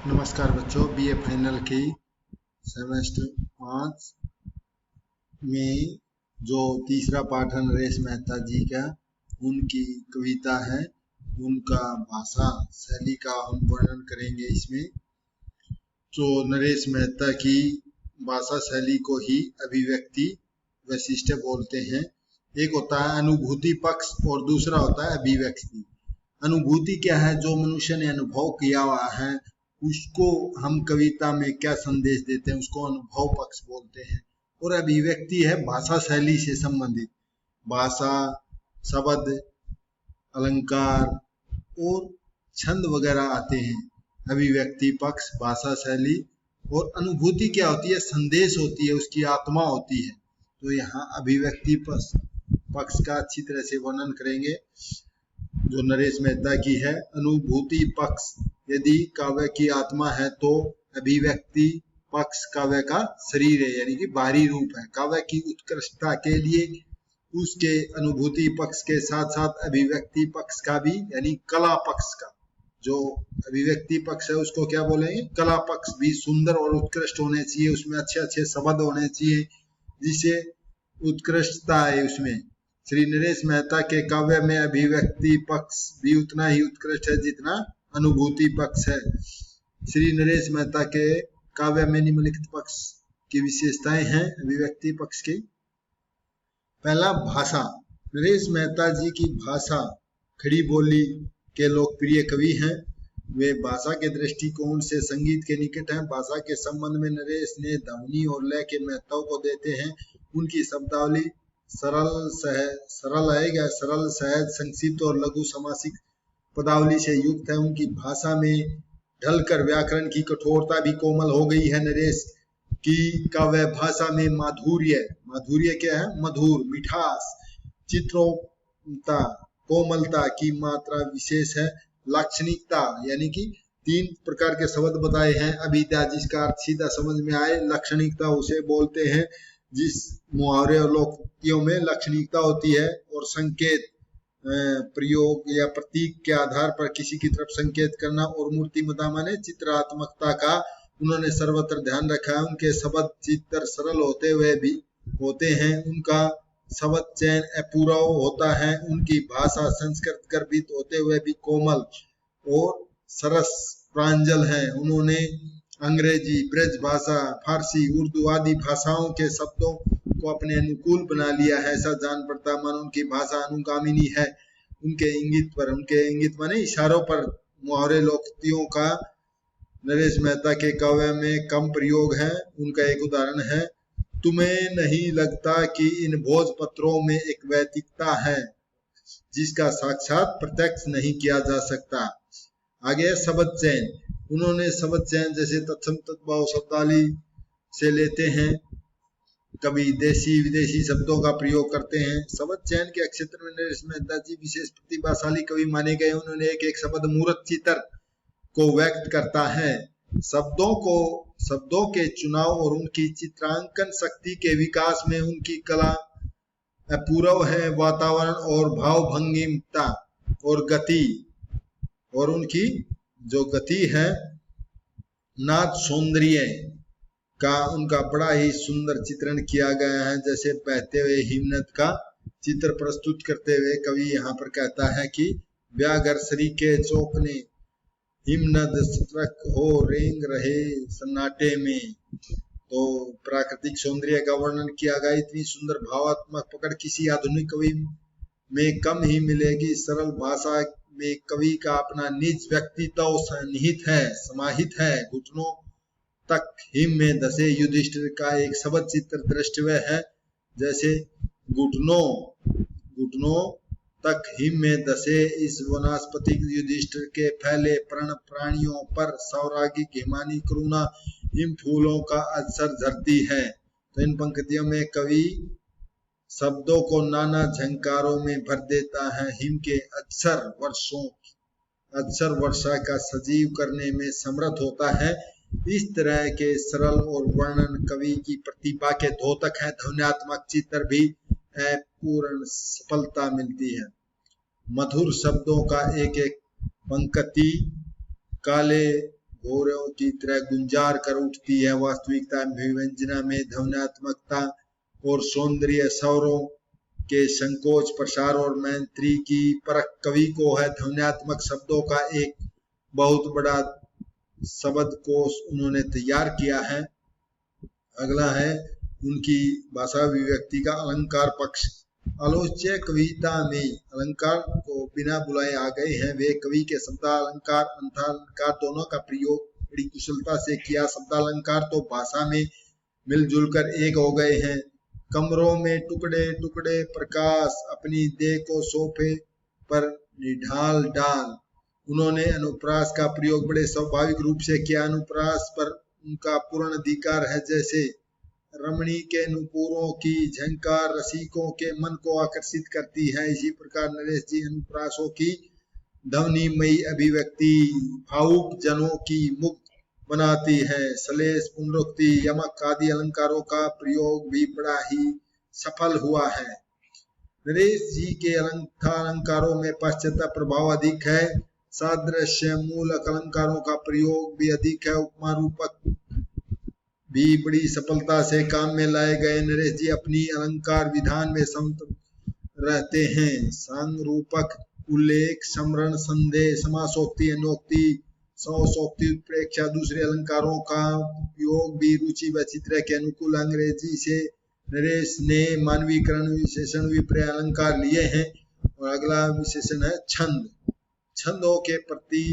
नमस्कार बच्चों, BA final की सेमेस्टर 5 में जो तीसरा पाठ है नरेश मेहता जी का, उनकी कविता है, उनका भाषा शैली का हम वर्णन करेंगे इसमें। तो नरेश मेहता की भाषा शैली को ही अभिव्यक्ति वैशिष्ट्य बोलते हैं। एक होता है अनुभूति पक्ष और दूसरा होता है अभिव्यक्ति। अनुभूति क्या है? जो मनुष्य ने अनुभव किया हुआ है उसको हम कविता में क्या संदेश देते हैं, उसको अनुभव पक्ष बोलते हैं। और अभिव्यक्ति है भाषा शैली से संबंधित, भाषा, शब्द, अलंकार और छंद वगैरह आते हैं। अभिव्यक्ति पक्ष, भाषा शैली। और अनुभूति क्या होती है? संदेश होती है, उसकी आत्मा होती है। तो यहाँ अभिव्यक्ति पक्ष का अच्छी तरह से वर्णन करेंगे जो नरेश मेहता की है। अनुभूति पक्ष, यदि काव्य की आत्मा है तो अभिव्यक्ति पक्ष काव्य का शरीर है, यानी कि बाहरी रूप है। काव्य की उत्कृष्टता के लिए उसके अनुभूति पक्ष के साथ साथ अभिव्यक्ति पक्ष का भी, यानी कला पक्ष का, जो अभिव्यक्ति पक्ष है उसको क्या बोलेंगे? कला पक्ष भी सुंदर और उत्कृष्ट होने चाहिए, उसमें अच्छे अच्छे शब्द होने चाहिए जिससे उत्कृष्टता है उसमें। श्री नरेश मेहता के काव्य में अभिव्यक्ति पक्ष भी उतना ही उत्कृष्ट है जितना अनुभूति पक्ष है। श्री नरेश मेहता के काव्य में निम्नलिखित पक्ष की विशेषताएं हैं अभिव्यक्ति पक्ष की। पहला, भाषा। नरेश मेहता जी की भाषा खड़ी बोली के लोकप्रिय कवि हैं। वे भाषा के दृष्टिकोण से संगीत के निकट हैं। भाषा के संबंध में नरेश ने ध्वनि और लय के महत्व को देते हैं। उनकी शब्दावली सरल सहज, संक्षिप्त और लघु समासिक पदावली से युक्त है। उनकी भाषा में ढलकर व्याकरण की कठोरता भी कोमल हो गई है। नरेश की काव्य भाषा में माधुर्य क्या है? मधुर, मिठास, चित्रोक्ता, कोमलता की मात्रा विशेष है। लाक्षणिकता, यानी कि 3 प्रकार के शब्द बताए हैं अभिधा, जिसका अर्थ सीधा समझ में आए। लाक्षणिकता उसे बोलते हैं जिस मुहावरे और लोकोक्तियों में लाक्षणिकता होती है और संकेत, प्रयोग या प्रतीक के आधार पर किसी की तरफ संकेत करना। और मूर्तिमता माने चित्रात्मकता का उन्होंने सर्वत्र ध्यान रखा है। उनके शब्द चित्र सरल होते हुए भी होते हैं। उनका शब्द चयन अपूर्व होता है। उनकी भाषा संस्कृत गर्भित होते हुए भी कोमल और सरस प्रांजल है। उन्होंने अंग्रेजी, ब्रज भाषा, फारसी, उर्दू आदि भाषाओं के शब्दों को अपने अनुकूल बना लिया है। ऐसा जान पड़ता मन उनकी भाषा अनुगामिनी है उनके इंगित माने इशारों पर। मुहावरे लोकोक्तियों का नरेश मेहता के काव्य में कम प्रयोग है। उनका एक उदाहरण है, तुम्हें नहीं लगता कि इन भोजपत्रों में एक वैदिकता है जिसका साक्षात प्रत्यक्ष नहीं किया जा सकता। आगे शब्द चयन। उन्होंने शब्द चयन जैसे तत्सम तद्भव शब्दावली से लेते हैं, कभी देशी विदेशी शब्दों का प्रयोग करते हैं। शब्द चयन के क्षेत्र में नरेश मेहता जी विशेष प्रतिभाशाली कवि माने गए। उन्होंने एक एक शब्द मूर्त चित्र को व्यक्त करता है। शब्दों के चुनाव और उनकी चित्रांकन शक्ति के विकास में उनकी कला अपूर्व है। वातावरण और भाव भंगिमता और गति, और उनकी जो गति है, नाद सौंदर्य का उनका बड़ा ही सुंदर चित्रण किया गया है। जैसे बहते हुए हिमनद का चित्र प्रस्तुत करते हुए कवि यहाँ पर कहता है कि व्यागर सरी के चौकने हिमनद सतर्क हो रेंग रहे सन्नाटे में। तो प्राकृतिक सौंदर्य का वर्णन किया गया। इतनी सुंदर भावात्मक पकड़ किसी आधुनिक कवि में कम ही मिलेगी। सरल भाषा में कवि का अपना निज व्यक्तित्व सन्निहित है, समाहित है। घुटनों तक हिम में धसे युधिष्ठिर का एक शब्द चित्र दृष्टव्य है। जैसे घुटनों तक हिम में धसे इस वनस्पति युधिष्ठिर के फैले प्रण प्राणियों पर सौरागी हिमानी करुणा हिम फूलों का अवसर झरती है। तो इन पंक्तियों में कवि शब्दों को नाना झंकारों में भर देता है। हिम के अक्षर वर्षा का सजीव करने में समर्थ होता है। इस तरह के सरल और वर्णन कवि की प्रतिभा के द्योतक है। ध्वन्यात्मक चित्र भी पूर्ण सफलता मिलती है। मधुर शब्दों का एक एक पंक्ति काले भौरों की तरह गुंजार कर उठती है। वास्तविकता अभिव्यंजना में ध्वन्यात्मकता और सौंदर्य स्वरों के संकोच प्रसार और मैत्री की परख कवि को है। ध्वन्यात्मक शब्दों का एक बहुत बड़ा शब्दकोश उन्होंने तैयार किया है। अगला है उनकी भाषा अभिव्यक्ति का अलंकार पक्ष। आलोच्य कविता में अलंकार को बिना बुलाए आ गए हैं। वे कवि के शब्दालंकार अंतरालंकार दोनों का प्रयोग बड़ी कुशलता से किया। शब्दालंकार तो भाषा में मिलजुल कर एक हो गए हैं। कमरों में टुकड़े टुकड़े प्रकाश अपनी देह को सोफे पर निढाल डाल। उन्होंने अनुप्रास का प्रयोग बड़े स्वाभाविक रूप से किया। अनुप्रास पर उनका पूर्ण अधिकार है। जैसे रमणी के नुपुरों की झंकार रसिकों के मन को आकर्षित करती है, इसी प्रकार नरेश जी अनुप्रासों की ध्वनिमयी अभिव्यक्ति भावुक जनों की मुक्त बनाती है। सलेश, पुनरुक्ति, यमक आदि अलंकारों का प्रयोग भी बड़ा ही सफल हुआ है। नरेश जी के अलंकारों में पाश्चात्य प्रभाव अधिक है। सादृश्य मूलक अलंकारों का प्रयोग भी अधिक है। उपमा रूपक भी बड़ी सफलता से काम में लाए गए। नरेश जी अपनी अलंकार विधान में संतुष्ट रहते हैं। सांरूपक, उल्लेख, समरण, संदेह, समासोक्ति, अनोक्ति, सौसोक्ति, उत्प्रेक्षा दूसरे अलंकारों का उपयोग भी रुचि व चित्र के अनुकूल। अंग्रेजी से नरेश ने मानवीकरण विशेषण विपर्य अलंकार लिए हैं। और अगला विशेषण है छंद। छंदों के प्रति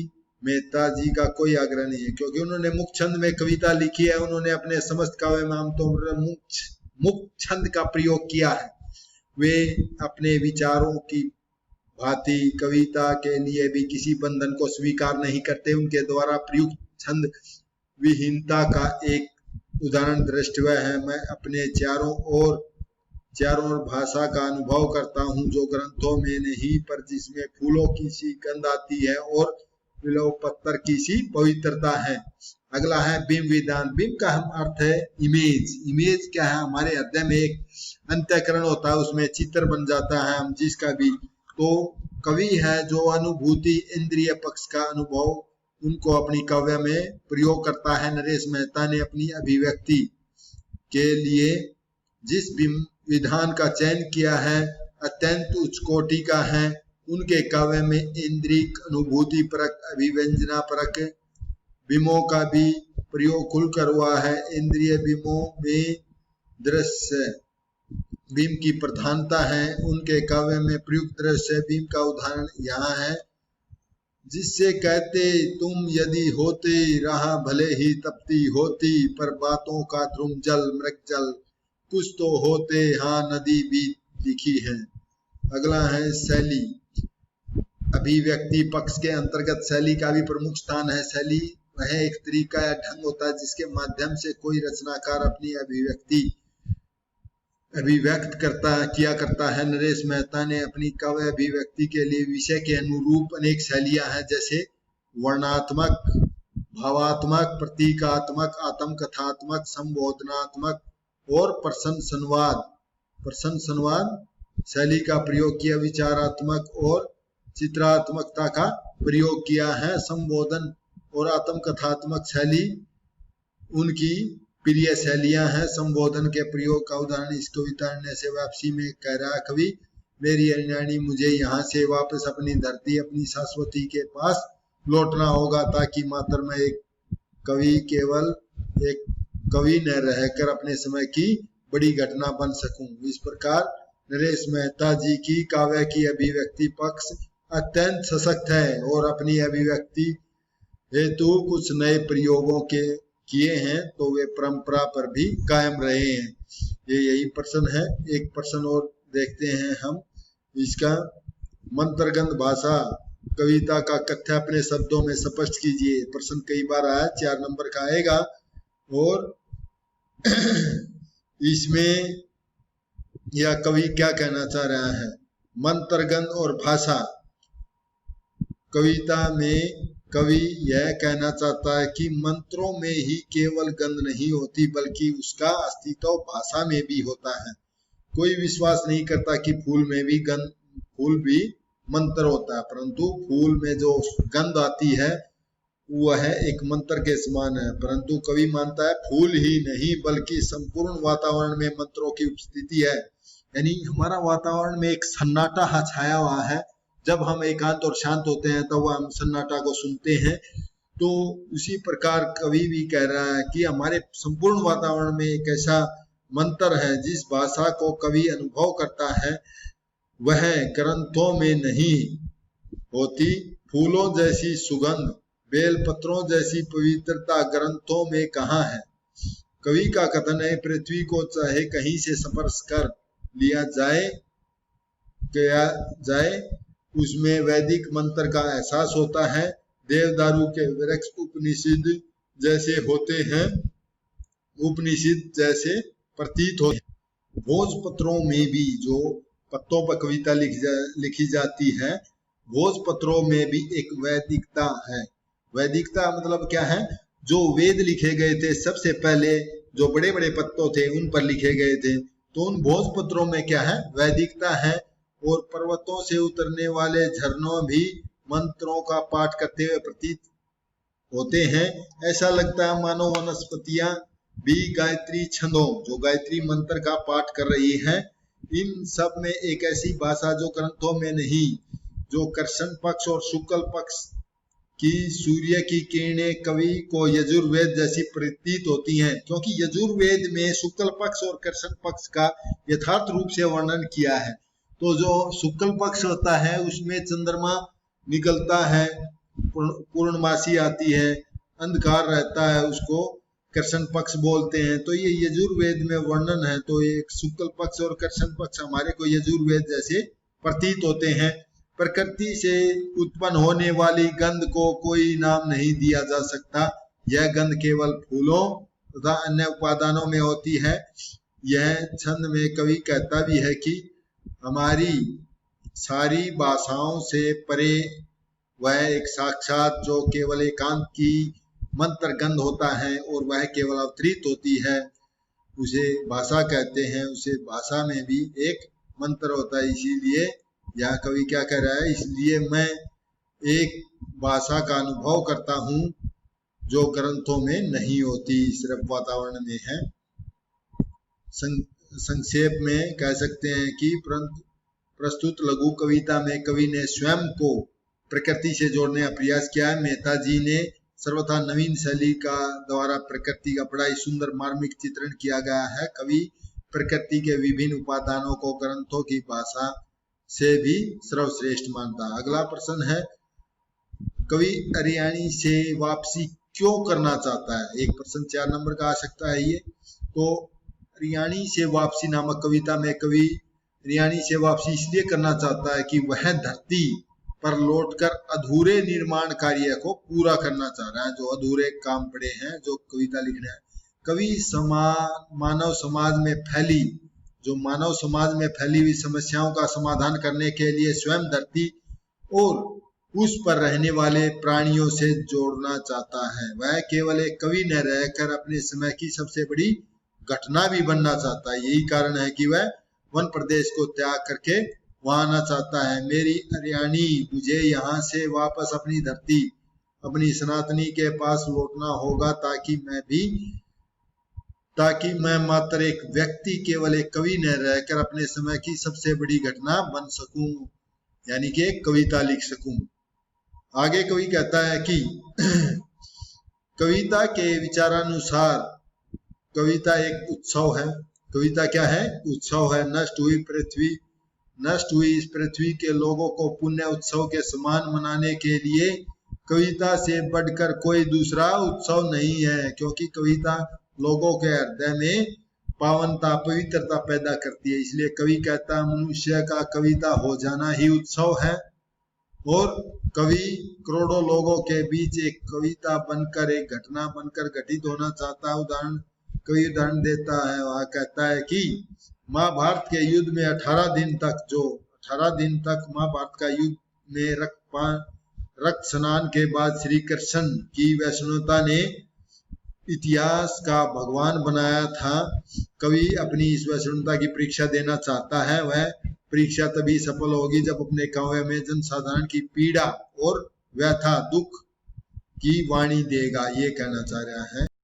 मेहता जी का कोई आग्रह नहीं है, क्योंकि उन्होंने मुक्त छंद में कविता लिखी है। उन्होंने अपने समस्त काव्य में आमतौर पर मुक्त छंद का प्रयोग किया है। वे अपने विचारों की भांति कविता के लिए भी किसी बंधन को स्वीकार नहीं करते। उनके द्वारा प्रयुक्त छंद विहीनता का एक उदाहरण दृष्टव्य है। मैं अपने चारों ओर भाषा का अनुभव करता हूँ, जो ग्रंथों में नहीं पर जिसमें फूलों की सी गंध आती है और विलोप पत्थर की सी पवित्रता है। अगला है बिंब विधान। बिंब का हम अर्थ है इमेज। इमेज क्या है? हमारे हृदय में एक अंतःकरण होता है, उसमें चित्र बन जाता है हम जिसका भी। तो कवि है जो अनुभूति इंद्रिय पक्ष का अनुभव उनको अपनी काव्य में प्रयोग करता है। नरेश मेहता ने अपनी अभिव्यक्ति के लिए जिस बिंब विधान का चयन किया है अत्यंत उच्च कोटि का है। उनके काव्य में इंद्रिक अनुभूति परक, अभिव्यंजना परक बिंबों का भी प्रयोग खुलकर हुआ है। इंद्रिय बिंबों में दृश्य बिंब की प्रधानता है। उनके काव्य में प्रयुक्त दृश्य बिंब का उदाहरण यहाँ है, जिससे कहते तुम यदि होते रहा भले ही तपती होती, पर बातों का ध्रुम जल मृग जल कुछ तो होते हाँ नदी भी दिखी है। अगला है शैली। अभिव्यक्ति पक्ष के अंतर्गत शैली का भी प्रमुख स्थान है। शैली वह एक तरीका या ढंग होता है जिसके माध्यम से कोई रचनाकार अपनी अभिव्यक्त करता है। नरेश मेहता ने अपनी काव्य अभिव्यक्ति के लिए विषय के अनुरूप अनेक शैलियां हैं, जैसे वर्णात्मक, भावात्मक, प्रतीकात्मक, आत्मकथात्मक, संबोधनात्मक और प्रसन्न संवाद शैली का प्रयोग किया। विचारात्मक और चित्रात्मकता का प्रयोग किया है। संबोधन और आत्मकथात्मक शैली उनकी प्रिय शैलियां हैं। संबोधन के प्रयोग का उदाहरण इस कविता से वापसी में कह रहा कवि, मेरी अरण्यानी मुझे यहाँ से वापस अपनी धरती अपनी शाश्वती के पास लौटना होगा, ताकि मात्र मैं एक कवि न रहकर अपने समय की बड़ी घटना बन सकूं। इस प्रकार नरेश मेहता जी की काव्य की अभिव्यक्ति पक्ष अत्यंत सशक्त है और अपनी अभिव्यक्ति हेतु कुछ नए प्रयोगों के किए हैं, तो वे परंपरा पर भी कायम रहे हैं। यही प्रश्न है। एक प्रश्न और देखते हैं हम इसका। मंत्रगंध भाषा कविता का कथ्य अपने शब्दों में स्पष्ट कीजिए। प्रश्न कई बार आया, 4 नंबर का आएगा। और इसमें यह कवि क्या कहना चाह रहा है? मंत्रगंध और भाषा कविता में कवि यह कहना चाहता है कि मंत्रों में ही केवल गंध नहीं होती, बल्कि उसका अस्तित्व भाषा में भी होता है। कोई विश्वास नहीं करता कि फूल भी मंत्र होता है, परंतु फूल में जो गंध आती है वह एक मंत्र के समान है, परंतु कवि मानता है फूल ही नहीं बल्कि संपूर्ण वातावरण में मंत्रों की उपस्थिति है। यानी हमारा वातावरण में एक सन्नाटा छाया हुआ है। जब हम एकांत और शांत होते हैं तब हम सन्नाटा को सुनते हैं। तो उसी प्रकार कवि भी कह रहा है कि हमारे संपूर्ण वातावरण में एक ऐसा मंत्र है जिस भाषा को कवि अनुभव करता है वह ग्रंथों में नहीं होती। फूलों जैसी सुगंध, बेलपत्रों जैसी पवित्रता ग्रंथों में कहाँ है। कवि का कथन है पृथ्वी को चाहे कहीं से स्पर्श कर लिया जाए उसमें वैदिक मंत्र का एहसास होता है। देवदारू के वृक्ष उपनिषद जैसे होते हैं, उपनिषद जैसे प्रतीत होते हैं। भोजपत्रों में भी जो पत्तों पर कविता लिखी जाती है, भोजपत्रों में भी एक वैदिकता है। वैदिकता मतलब क्या है? जो वेद लिखे गए थे सबसे पहले जो बड़े बड़े पत्तों थे उन पर लिखे गए थे, तो उन भोजपत्रों में क्या है? वैदिकता है। और पर्वतों से उतरने वाले झरनों भी मंत्रों का पाठ करते हुए प्रतीत होते हैं। ऐसा लगता है मानो वनस्पतियां भी गायत्री छंदों, जो गायत्री मंत्र का पाठ कर रही है। इन सब में एक ऐसी भाषा जो ग्रंथों में नहीं, जो कृष्ण पक्ष और शुक्ल पक्ष की सूर्य की किरणें कवि को यजुर्वेद जैसी प्रतीत होती हैं, क्योंकि यजुर्वेद में शुक्ल पक्ष और कृष्ण पक्ष का यथार्थ रूप से वर्णन किया है। तो जो शुक्ल पक्ष होता है उसमें चंद्रमा निकलता है, पूर्णमासी आती है, अंधकार रहता है, उसको कृष्ण पक्ष बोलते हैं। तो ये यजुर्वेद में वर्णन है। तो ये शुक्ल पक्ष और कृष्ण पक्ष हमारे को यजुर्वेद जैसे प्रतीत होते हैं। प्रकृति से उत्पन्न होने वाली गंध को कोई नाम नहीं दिया जा सकता। यह गंध केवल फूलों तथा अन्य उपादानों में होती है। यह छंद में कवि कहता भी है कि हमारी सारी भाषाओं से परे वह एक साक्षात जो केवल एकांत की मंत्र गंध होता है और वह केवल अवतरित होती है, उसे भाषा कहते हैं। उसे भाषा में भी एक मंत्र होता है। इसीलिए यह कवि क्या कह रहा है? इसलिए मैं एक भाषा का अनुभव करता हूँ जो ग्रंथों में नहीं होती, सिर्फ वातावरण में है। संक्षेप में कह सकते हैं कि प्रस्तुत लघु कविता में कवि ने स्वयं को प्रकृति से जोड़ने का प्रयास किया है। मेहता जी ने सर्वथा नवीन शैली का द्वारा प्रकृति का बड़ा ही सुंदर मार्मिक चित्रण किया गया है। कवि प्रकृति के विभिन्न उपादानों को ग्रंथों की भाषा से भी सर्वश्रेष्ठ मानता है। अगला प्रश्न है, कवि हरियाणी से वापसी क्यों करना चाहता है? एक प्रश्न 4 नंबर का आ सकता है ये। तो हरियाणी से वापसी नामक कविता में कवि हरियाणी से वापसी इसलिए करना चाहता है कि वह धरती पर लौटकर अधूरे निर्माण कार्य को पूरा करना चाह रहा है। जो अधूरे काम पड़े हैं, जो कविता लिख रहा है कवि, मानव समाज में फैली हुई समस्याओं का समाधान करने के लिए स्वयं धरती और उस पर रहने वाले प्राणियों से जोड़ना चाहता है। वह केवल एक कवि न रहकर अपने समय की सबसे बड़ी घटना भी बनना चाहता है। यही कारण है कि वह वन प्रदेश को त्याग करके वहां आना चाहता है। मेरी हरियाणी, मुझे यहाँ से वापस अपनी धरती, अपनी सनातनी के पास लौटना होगा ताकि मैं मात्र एक व्यक्ति, केवल एक कवि न रहकर अपने समय की सबसे बड़ी घटना बन सकूं, यानी कि एक कविता लिख सकूं। आगे कवि कहता है कि कविता के विचारानुसार कविता एक उत्सव है। कविता क्या है? उत्सव है। नष्ट हुई इस पृथ्वी के लोगों को पुण्य उत्सव के समान मनाने के लिए कविता से बढ़कर कोई दूसरा उत्सव नहीं है, क्योंकि कविता लोगों के हृदय में पावनता, पवित्रता पैदा करती है। इसलिए कवि कहता है मनुष्य का कविता हो जाना ही उत्सव है। और कवि करोड़ों लोगों के बीच एक कविता बनकर, एक घटना बनकर घटित होना चाहता है। कवि उदाहरण देता है, वह कहता है कि महाभारत के युद्ध में 18 दिन तक महाभारत का युद्ध में रक्त स्नान के बाद श्री कृष्ण की वैष्णवता ने इतिहास का भगवान बनाया था। कवि अपनी इस वैष्णवता की परीक्षा देना चाहता है। वह परीक्षा तभी सफल होगी जब अपने काव्य में जनसाधारण की पीड़ा और व्यथा, दुख की वाणी देगा, ये कहना चाह रहा है।